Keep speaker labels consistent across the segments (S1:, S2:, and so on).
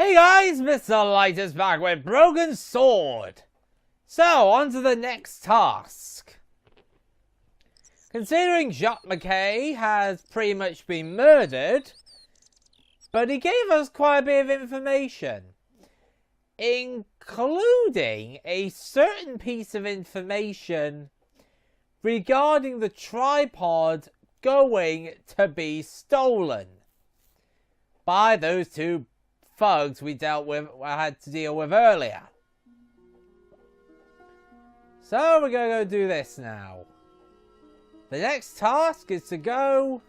S1: Hey guys, Mr. Light is back with Broken Sword. So, on to the next task. Considering Jacques McKay has pretty much been murdered, but he gave us quite a bit of information, including a certain piece of information regarding the tripod going to be stolen by those two thugs we had to deal with earlier. So we're gonna go do this now. The next task is to go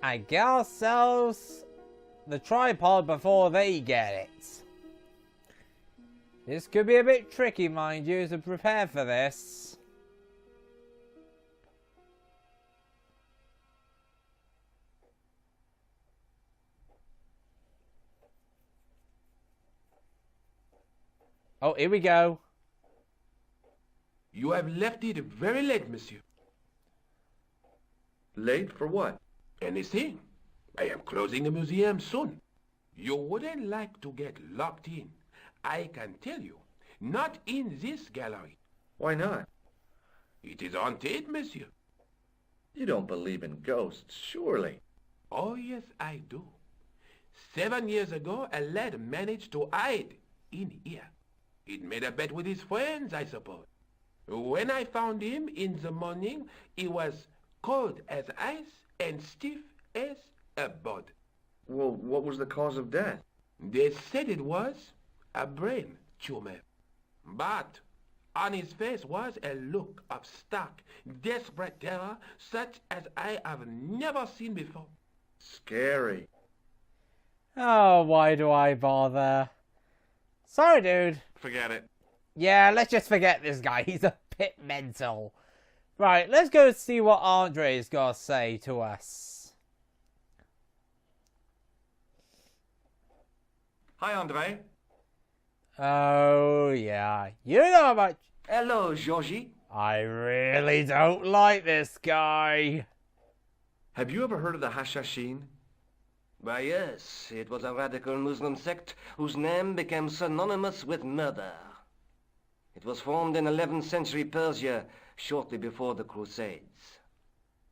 S1: and get ourselves the tripod before they get it. This could be a bit tricky, mind you, so prepare for this. Oh, here we go.
S2: You have left it very late, monsieur.
S3: Late for what?
S2: Anything. I am closing the museum soon. You wouldn't like to get locked in. I can tell you. Not in this gallery.
S3: Why not?
S2: It is haunted, monsieur.
S3: You don't believe in ghosts, surely.
S2: Oh, yes, I do. 7 years ago, a lad managed to hide in here. He'd made a bet with his friends, I suppose. When I found him in the morning, he was cold as ice and stiff as a board.
S3: Well, what was the cause of death?
S2: They said it was a brain tumor. But on his face was a look of stark, desperate terror such as I have never seen before.
S3: Scary.
S1: Oh, why do I bother? Sorry, dude.
S2: Forget it.
S1: Yeah, let's just forget this guy. He's a bit mental. Right, let's go see what Andre's got to say to us.
S4: Hi, Andre.
S1: Oh, yeah. You know much.
S4: Hello, Georgie.
S1: I really don't like this guy.
S3: Have you ever heard of the Hashashin?
S4: Why, yes, it was a radical Muslim sect whose name became synonymous with murder. It was formed in 11th century Persia, shortly before the Crusades.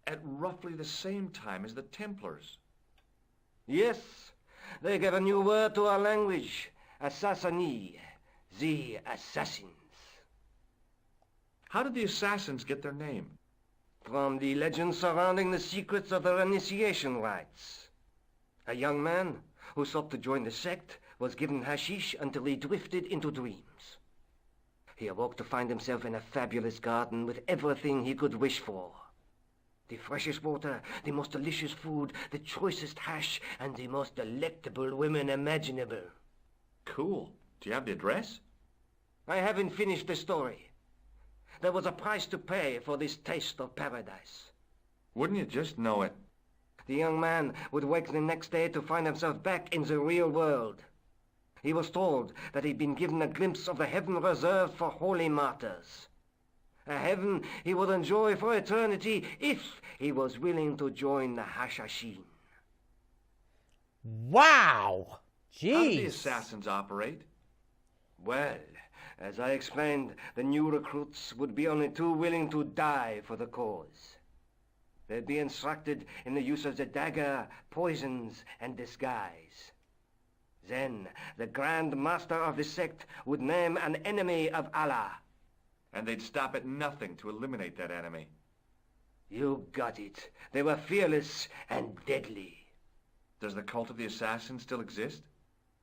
S3: At roughly the same time as the Templars.
S4: Yes, they gave a new word to our language, Assassini, the assassins.
S3: How did the assassins get their name?
S4: From the legends surrounding the secrets of their initiation rites. A young man who sought to join the sect was given hashish until he drifted into dreams. He awoke to find himself in a fabulous garden with everything he could wish for. The freshest water, the most delicious food, the choicest hash, and the most delectable women imaginable.
S3: Cool. Do you have the address?
S4: I haven't finished the story. There was a price to pay for this taste of paradise.
S3: Wouldn't you just know it?
S4: The young man would wake the next day to find himself back in the real world. He was told that he'd been given a glimpse of the heaven reserved for holy martyrs. A heaven he would enjoy for eternity if he was willing to join the Hashashin.
S1: Wow! Jeez.
S3: How did the assassins operate?
S4: Well, as I explained, the new recruits would be only too willing to die for the cause. They'd be instructed in the use of the dagger, poisons, and disguise. Then, the Grand Master of the sect would name an enemy of Allah.
S3: And they'd stop at nothing to eliminate that enemy.
S4: You got it. They were fearless and deadly.
S3: Does the cult of the assassins still exist?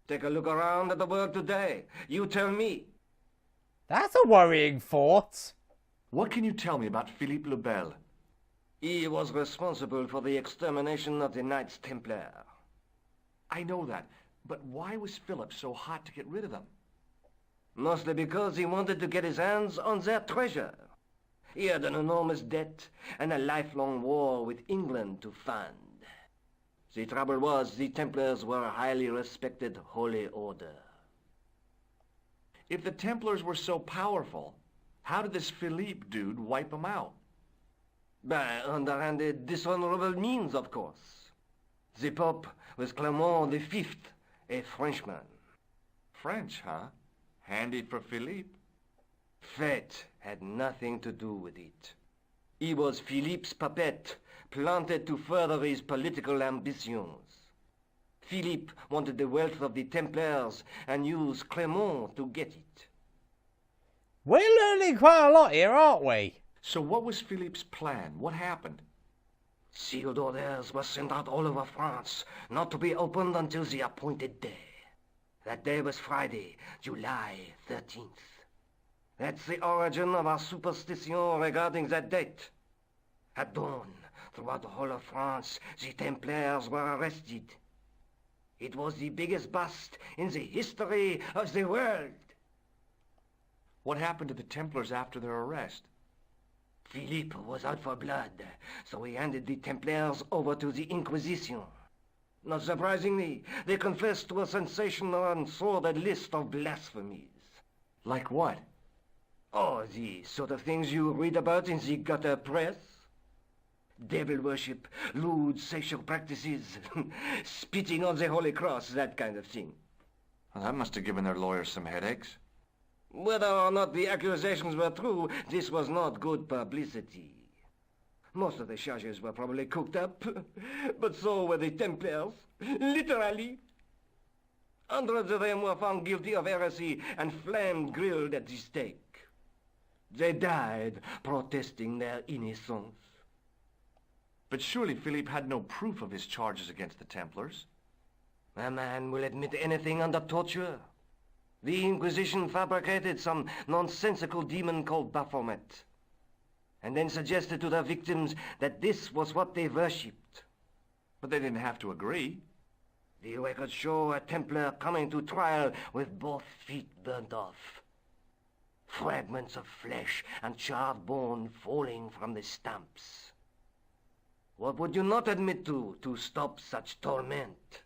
S4: Take a look around at the world today. You tell me.
S1: That's a worrying thought.
S3: What can you tell me about Philippe le Bel?
S4: He was responsible for the extermination of the Knights Templar.
S3: I know that, but why was Philip so hot to get rid of them?
S4: Mostly because he wanted to get his hands on their treasure. He had an enormous debt and a lifelong war with England to fund. The trouble was the Templars were a highly respected holy order.
S3: If the Templars were so powerful, how did this Philippe dude wipe them out?
S4: By underhanded, dishonorable means, of course. The Pope was Clement V, A Frenchman.
S3: French, huh? Handy for Philippe.
S4: Fate had nothing to do with it. He was Philippe's puppet, planted to further his political ambitions. Philippe wanted the wealth of the Templars and used Clermont to get it.
S1: We're learning quite a lot here, aren't we?
S3: So what was Philippe's plan? What happened?
S4: Sealed orders were sent out all over France, not to be opened until the appointed day. That day was Friday, July 13th. That's the origin of our superstition regarding that date. At dawn, throughout the whole of France, the Templars were arrested. It was the biggest bust in the history of the world.
S3: What happened to the Templars after their arrest?
S4: Philippe was out for blood, so he handed the Templars over to the Inquisition. Not surprisingly, they confessed to a sensational and sordid list of blasphemies.
S3: Like what?
S4: Oh, the sort of things you read about in the gutter press. Devil worship, lewd sexual practices, spitting on the Holy Cross, that kind of thing.
S3: Well, that must have given their lawyers some headaches.
S4: Whether or not the accusations were true, this was not good publicity. Most of the charges were probably cooked up, but so were the Templars, literally. Hundreds of them were found guilty of heresy and flame-grilled at the stake. They died protesting their innocence.
S3: But surely Philippe had no proof of his charges against the Templars.
S4: A man will admit anything under torture. The Inquisition fabricated some nonsensical demon called Baphomet, and then suggested to their victims that this was what they worshipped.
S3: But they didn't have to agree.
S4: The records show a Templar coming to trial with both feet burnt off. Fragments of flesh and charred bone falling from the stumps. What would you not admit to stop such torment?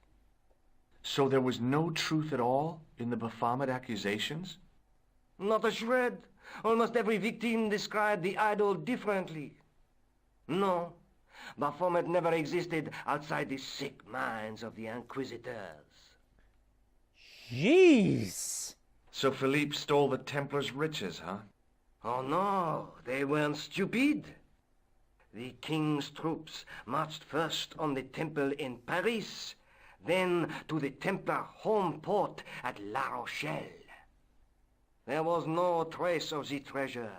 S3: So there was no truth at all in the Baphomet accusations?
S4: Not a shred. Almost every victim described the idol differently. No, Baphomet never existed outside the sick minds of the Inquisitors.
S1: Jeez!
S3: So Philippe stole the Templars' riches, huh?
S4: Oh no, they weren't stupid. The king's troops marched first on the temple in Paris, then to the Templar home port at La Rochelle. There was no trace of the treasure,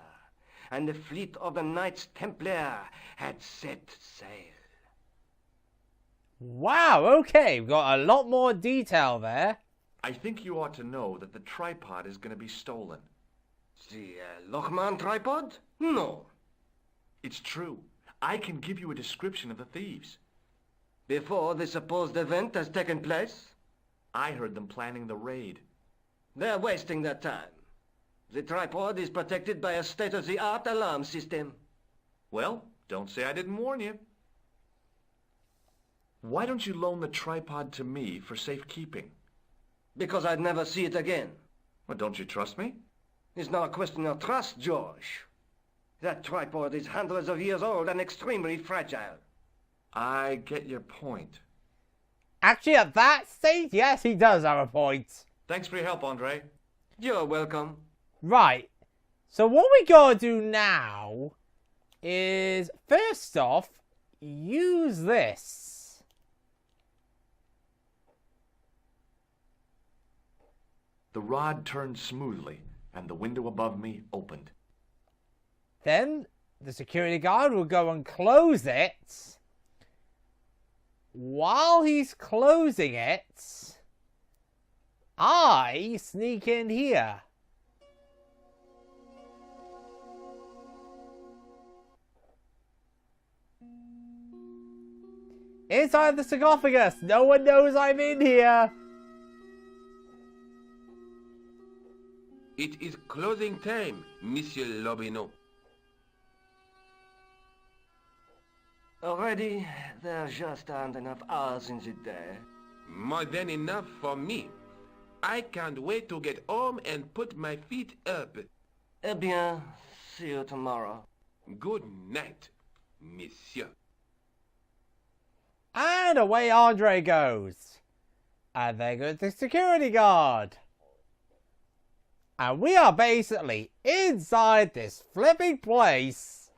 S4: and the fleet of the Knights Templar had set sail.
S1: Wow, okay, we've got a lot more detail there.
S3: I think you ought to know that the tripod is going to be stolen.
S4: The Lochman tripod? No.
S3: It's true. I can give you a description of the thieves.
S4: Before the supposed event has taken place?
S3: I heard them planning the raid.
S4: They're wasting their time. The tripod is protected by a state-of-the-art alarm system.
S3: Well, don't say I didn't warn you. Why don't you loan the tripod to me for safekeeping?
S4: Because I'd never see it again.
S3: Well, don't you trust me?
S4: It's not a question of trust, George. That tripod is hundreds of years old and extremely fragile.
S3: I get your point.
S1: Actually, at that stage, yes, he does have a point.
S3: Thanks for your help, Andre.
S4: You're welcome.
S1: Right, so what we gotta do now is, first off, use this.
S3: The rod turned smoothly, and the window above me opened.
S1: Then the security guard will go and close it. While he's closing it, I sneak in here. Inside the sarcophagus, no one knows I'm in here.
S2: It is closing time, Monsieur Lobineau.
S4: Already, there just aren't enough hours in the day.
S2: More than enough for me. I can't wait to get home and put my feet up.
S4: Eh bien, see you tomorrow.
S2: Good night, Monsieur.
S1: And away Andre goes. And there goes the security guard. And we are basically inside this flipping place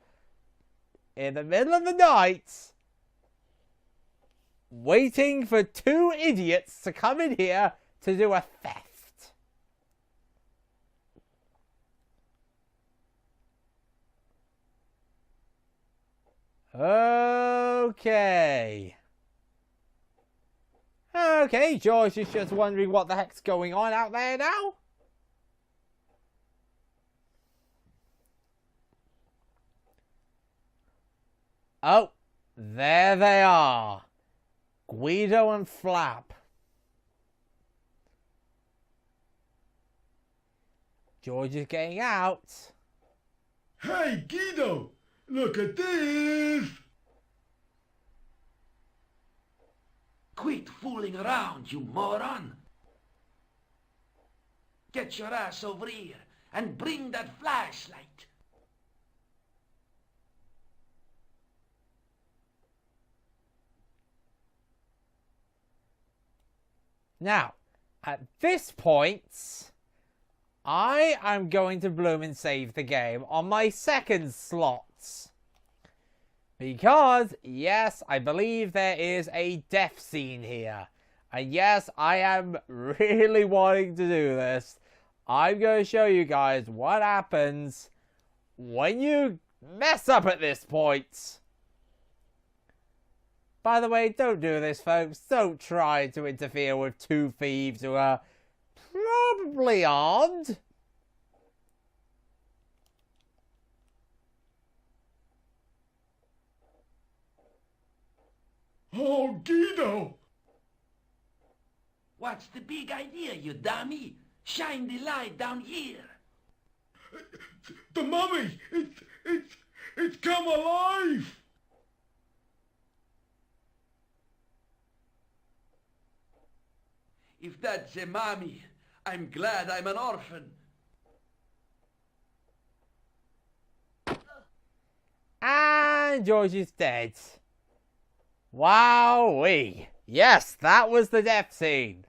S1: in the middle of the night, waiting for two idiots to come in here to do a theft. Okay. Okay, George is just wondering what the heck's going on out there now. Oh, there they are. Guido and Flap. George is getting out.
S5: Hey, Guido! Look at this!
S3: Quit fooling around, you moron! Get your ass over here and bring that flashlight.
S1: Now, at this point, I am going to bloom and save the game on my second slot. Because, yes, I believe there is a death scene here. And yes, I am really wanting to do this. I'm going to show you guys what happens when you mess up at this point. By the way, don't do this, folks. Don't try to interfere with two thieves who are probably armed.
S5: Oh, Guido!
S3: What's the big idea, you dummy? Shine the light down here.
S5: The mummy! It's come alive!
S3: If that's a mommy, I'm glad I'm an orphan.
S1: And George is dead. Wowee. Yes, that was the death scene.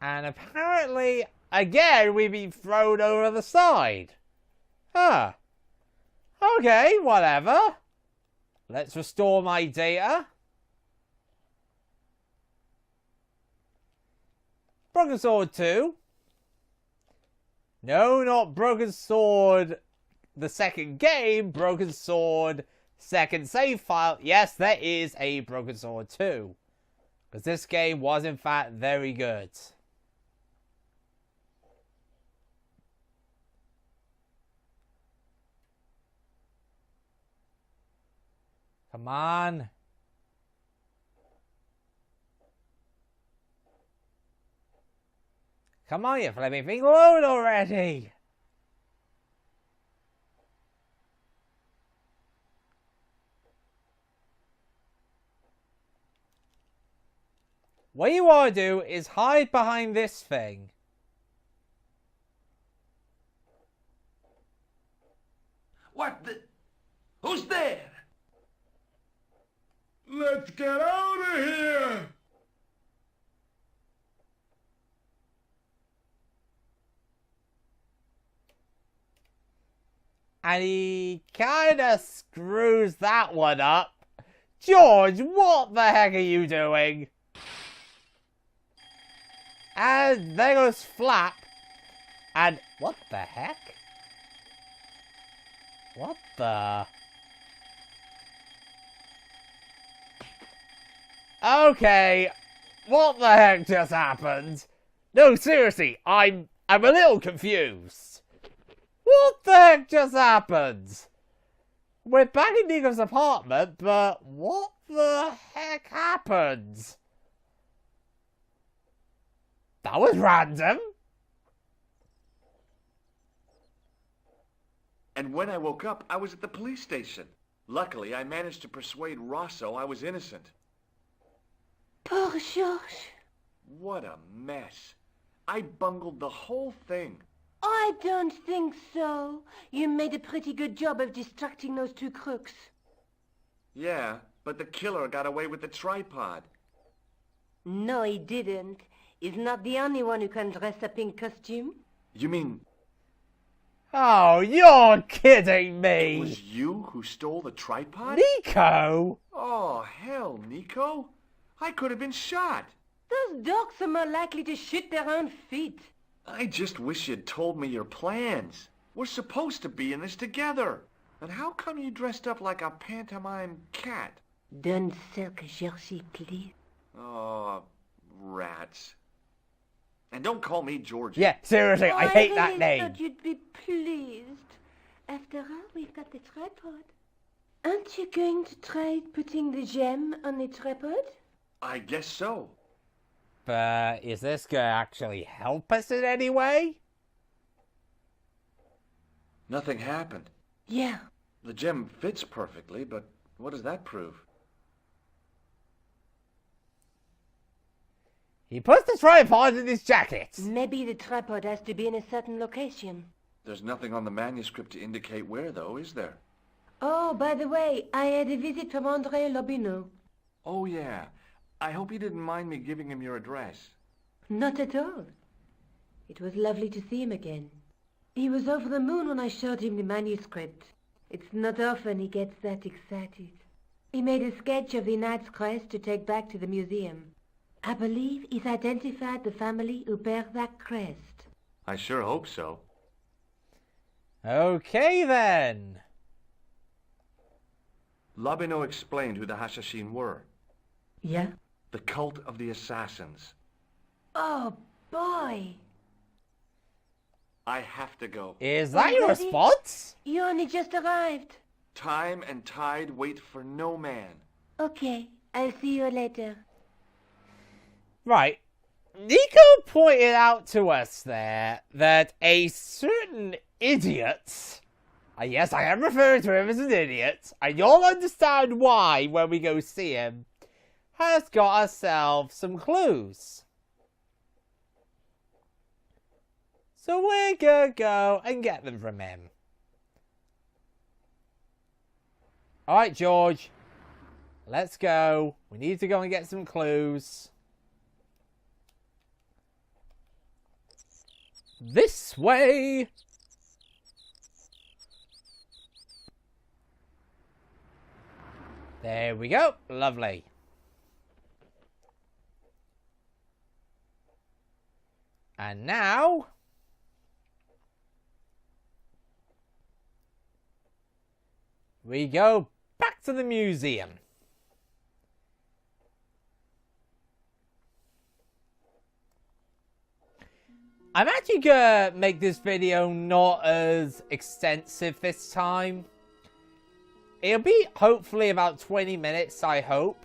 S1: And apparently, again, we've been thrown over the side. Huh. Okay, whatever. Let's restore my data. Broken Sword 2. No, not Broken Sword, the second game. Broken Sword, second save file. Yes, there is a Broken Sword 2. Because this game was, in fact, very good. Come on. Come on, you flipping thing, load already. What you want to do is hide behind this thing.
S3: What the... Who's there?
S5: Let's get out of here!
S1: And he kind of screws that one up. George, what the heck are you doing? And there goes Flap. And what the heck? What the... Okay, what the heck just happened? No, seriously, I'm a little confused. What the heck just happened? We're back in Nico's apartment, but what the heck happened? That was random.
S3: And when I woke up, I was at the police station. Luckily, I managed to persuade Rosso I was innocent.
S6: Poor Georges.
S3: What a mess. I bungled the whole thing.
S6: I don't think so. You made a pretty good job of distracting those two crooks.
S3: Yeah, but the killer got away with the tripod.
S6: No, he didn't. He's not the only one who can dress up in costume.
S3: You mean
S1: Oh, you're kidding
S3: it
S1: me!
S3: was you who stole the tripod?
S1: Nico!
S3: Oh, hell, Nico. I could have been shot.
S6: Those dogs are more likely to shoot their own feet.
S3: I just wish you'd told me your plans. We're supposed to be in this together. And how come you dressed up like a pantomime cat?
S6: Don't sulk, Georgie, please.
S3: Oh, rats. And don't call me Georgie.
S1: Yeah, seriously, I hate that
S6: I
S1: name.
S6: thought you'd be pleased. After all, we've got the tripod. Aren't you going to try putting the gem on the tripod?
S3: I guess so.
S1: But is this gonna actually help us in any way?
S3: Nothing happened.
S6: Yeah.
S3: The gem fits perfectly, but what does that prove?
S1: He puts the tripod in his jacket.
S6: Maybe the tripod has to be in a certain location.
S3: There's nothing on the manuscript to indicate where, though, is there?
S6: Oh, by the way, I had a visit from André Lobineau.
S3: Oh, yeah. I hope you didn't mind me giving him your address.
S6: Not at all. It was lovely to see him again. He was over the moon when I showed him the manuscript. It's not often he gets that excited. He made a sketch of the knight's crest to take back to the museum. I believe he's identified the family who bear that crest.
S3: I sure hope so.
S1: Okay then.
S3: Lobineau explained who the Hashashin were.
S6: Yeah?
S3: The cult of the assassins.
S6: Oh, boy!
S3: I have to go.
S1: Is that your
S6: Already?
S1: response?
S6: You only just arrived.
S3: Time and tide wait for no man.
S6: Okay, I'll see you later.
S1: Right. Nico pointed out to us there that a certain idiot, yes, I am referring to him as an idiot, and you'll understand why when we go see him, has got ourselves some clues. So we're gonna go and get them from him. Alright, George. Let's go. We need to go and get some clues. This way! There we go. Lovely. And now... we go back to the museum. I'm actually gonna make this video not as extensive this time. It'll be hopefully about 20 minutes, I hope.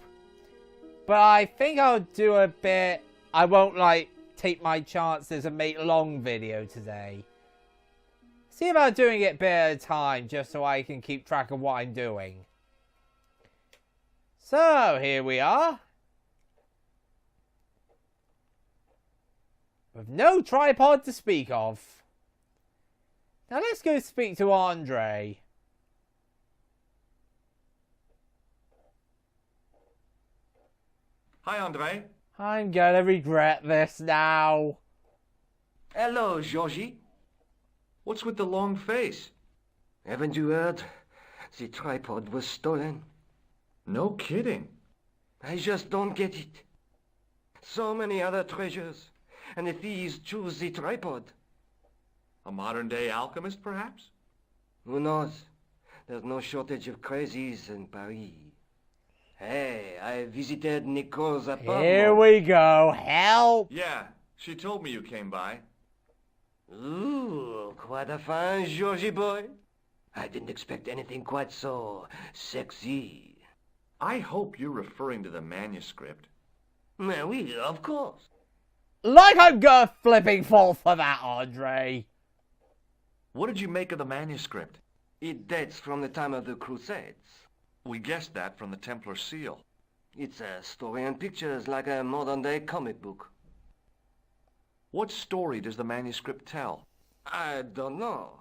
S1: But I think I'll do a bit... I won't, like, take my chances and make a long video today. See about doing it a bit at a time, just so I can keep track of what I'm doing. So, here we are. With no tripod to speak of. Now let's go speak to Andre.
S3: Hi, Andre.
S1: I'm gonna regret this now.
S4: Hello, Georgie.
S3: What's with the long face?
S4: Haven't you heard? The tripod was stolen.
S3: No kidding.
S4: I just don't get it. So many other treasures, and the thieves choose the tripod.
S3: A modern-day alchemist, perhaps?
S4: Who knows? There's no shortage of crazies in Paris. Hey, I visited Nicole's apartment.
S1: Here we go. Help!
S3: Yeah, she told me you came by.
S4: Ooh, quite a fine Georgie boy. I didn't expect anything quite so sexy.
S3: I hope you're referring to the manuscript.
S4: Oui, of course.
S1: Like I'm gonna flipping fall for that, Andre.
S3: What did you make of the manuscript?
S4: It dates from the time of the Crusades.
S3: We guessed that from the Templar seal.
S4: It's a story and pictures like a modern-day comic book.
S3: What story does the manuscript tell?
S4: I don't know.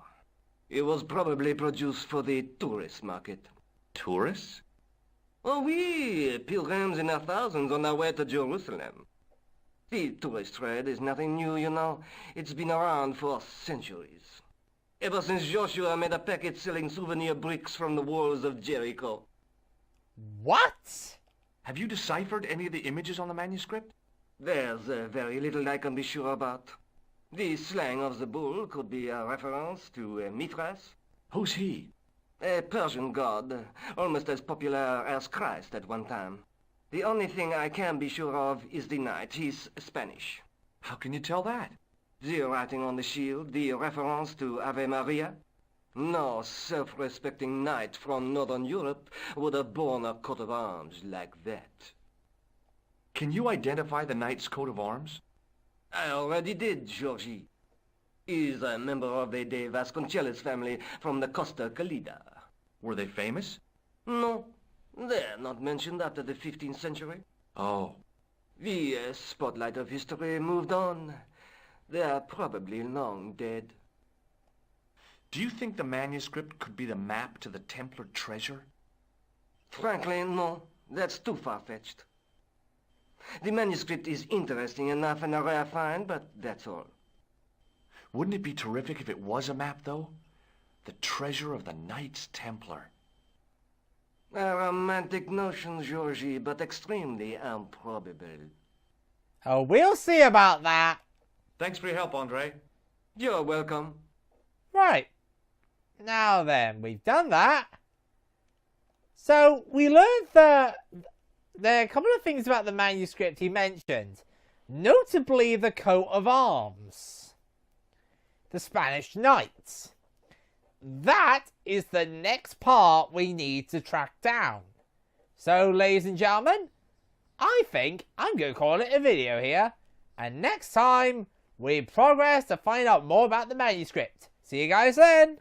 S4: It was probably produced for the tourist market.
S3: Tourists?
S4: Oh, we pilgrims in our thousands on our way to Jerusalem. The tourist trade is nothing new, you know. It's been around for centuries. Ever since Joshua made a packet selling souvenir bricks from the walls of Jericho.
S1: What?
S3: Have you deciphered any of the images on the manuscript?
S4: There's very little I can be sure about. The slang of the bull could be a reference to Mithras,
S3: Who's he?
S4: a Persian god, almost as popular as Christ at one time. The only thing I can be sure of is the knight. He's Spanish.
S3: How can you tell that?
S4: The writing on the shield, the reference to Ave Maria. No self-respecting knight from Northern Europe would have borne a coat of arms like that.
S3: Can you identify the knight's coat of arms?
S4: I already did, Georgie. He's a member of the De Vasconcelos family from the Costa Calida.
S3: Were they famous?
S4: No, they're not mentioned after the 15th century.
S3: Oh.
S4: The spotlight of history moved on. They're probably long dead.
S3: Do you think the manuscript could be the map to the Templar treasure?
S4: Frankly, no. That's too far-fetched. The manuscript is interesting enough and a rare find, but that's all.
S3: Wouldn't it be terrific if it was a map, though? The treasure of the Knights Templar.
S4: A romantic notion, Georgie, but extremely improbable.
S1: Oh, we'll see about that.
S3: Thanks for your help, Andre.
S4: You're welcome.
S1: Right. Now then, we've done that. So, we learned that there are a couple of things about the manuscript he mentioned. Notably, the coat of arms. The Spanish Knights. That is the next part we need to track down. So, ladies and gentlemen, I think I'm going to call it a video here. And next time, we progress to find out more about the manuscript. See you guys then.